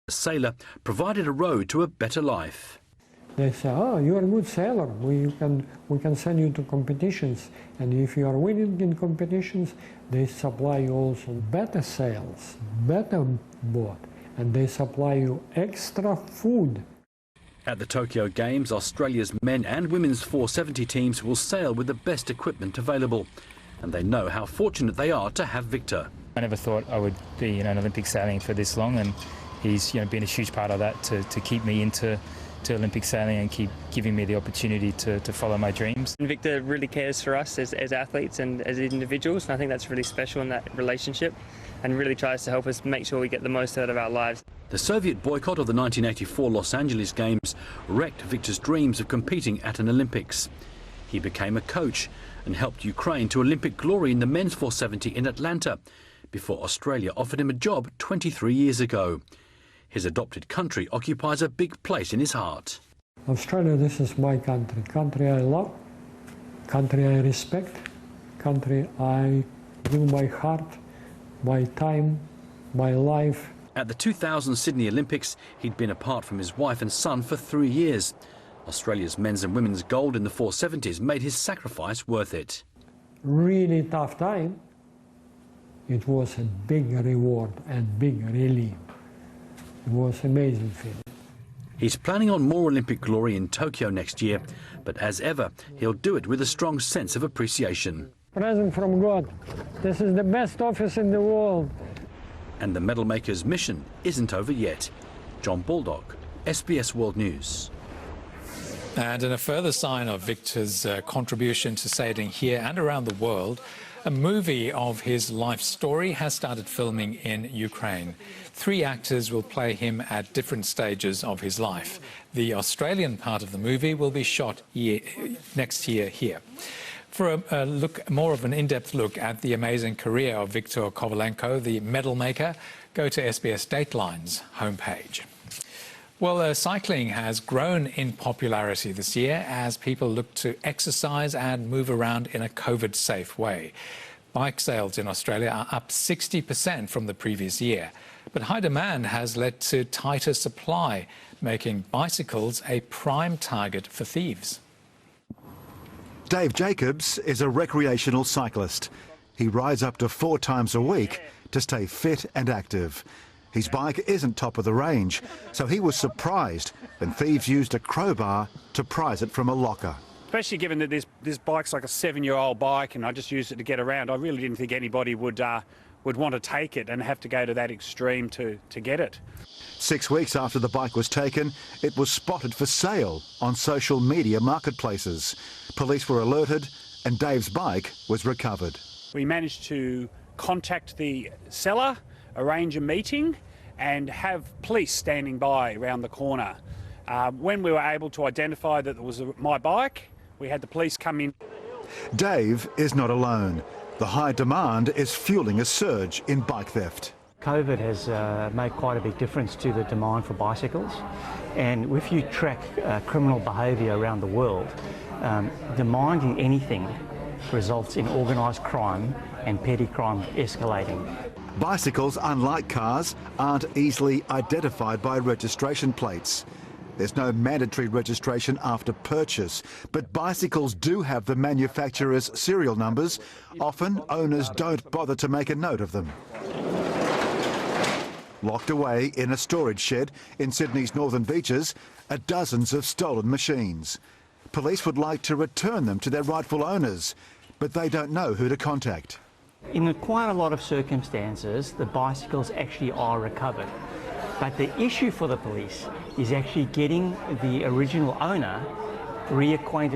A sailor provided a road to a better life. They say, oh, you're a good sailor, we can send you to competitions, and if you are winning in competitions, they supply you also better sails, better boat, and they supply you extra food. At the Tokyo Games, Australia's men and women's 470 teams will sail with the best equipment available, and they know how fortunate they are to have Victor. I never thought I would be in Olympic sailing for this long, and he's been a huge part of that to keep me into Olympic sailing and keep giving me the opportunity to follow my dreams. Victor really cares for us as athletes and as individuals, and I think that's really special in that relationship, and really tries to help us make sure we get the most out of our lives. The Soviet boycott of the 1984 Los Angeles Games wrecked Victor's dreams of competing at an Olympics. He became a coach and helped Ukraine to Olympic glory in the men's 470 in Atlanta before Australia offered him a job 23 years ago. His adopted country occupies a big place in his heart. Australia, this is my country. Country I love, country I respect, country I give my heart, my time, my life. At the 2000 Sydney Olympics, he'd been apart from his wife and son for 3 years. Australia's men's and women's gold in the 470s made his sacrifice worth it. Really tough time. It was a big reward and big relief. It was an amazing feeling. He's planning on more Olympic glory in Tokyo next year, but as ever, he'll do it with a strong sense of appreciation. Present from God. This is the best office in the world. And the medal maker's mission isn't over yet. John Baldock, SBS World News. And in a further sign of Victor's contribution to sailing here and around the world, a movie of his life story has started filming in Ukraine. 3 actors will play him at different stages of his life. The Australian part of the movie will be shot next year here. For a look, more of an in-depth look at the amazing career of Viktor Kovalenko, the medal maker, go to SBS Dateline's homepage. Well, cycling has grown in popularity this year as people look to exercise and move around in a COVID-safe way. Bike sales in Australia are up 60% from the previous year, but high demand has led to tighter supply, making bicycles a prime target for thieves. Dave Jacobs is a recreational cyclist. He rides up to 4 times a week to stay fit and active. His bike isn't top of the range, so he was surprised when thieves used a crowbar to prise it from a locker. Especially given that this bike's like a 7-year-old bike and I just used it to get around, I really didn't think anybody would want to take it and have to go to that extreme to get it. 6 weeks after the bike was taken, it was spotted for sale on social media marketplaces. Police were alerted and Dave's bike was recovered. We managed to contact the seller, arrange a meeting and have police standing by around the corner. When we were able to identify that it was my bike, we had the police come in. Dave is not alone. The high demand is fueling a surge in bike theft. COVID has made quite a big difference to the demand for bicycles, and if you track criminal behaviour around the world, demanding anything results in organised crime and petty crime escalating. Bicycles, unlike cars, aren't easily identified by registration plates. There's no mandatory registration after purchase, but bicycles do have the manufacturer's serial numbers. Often, owners don't bother to make a note of them. Locked away in a storage shed in Sydney's northern beaches are dozens of stolen machines. Police would like to return them to their rightful owners, but they don't know who to contact. In quite a lot of circumstances, the bicycles actually are recovered. But the issue for the police is actually getting the original owner reacquainted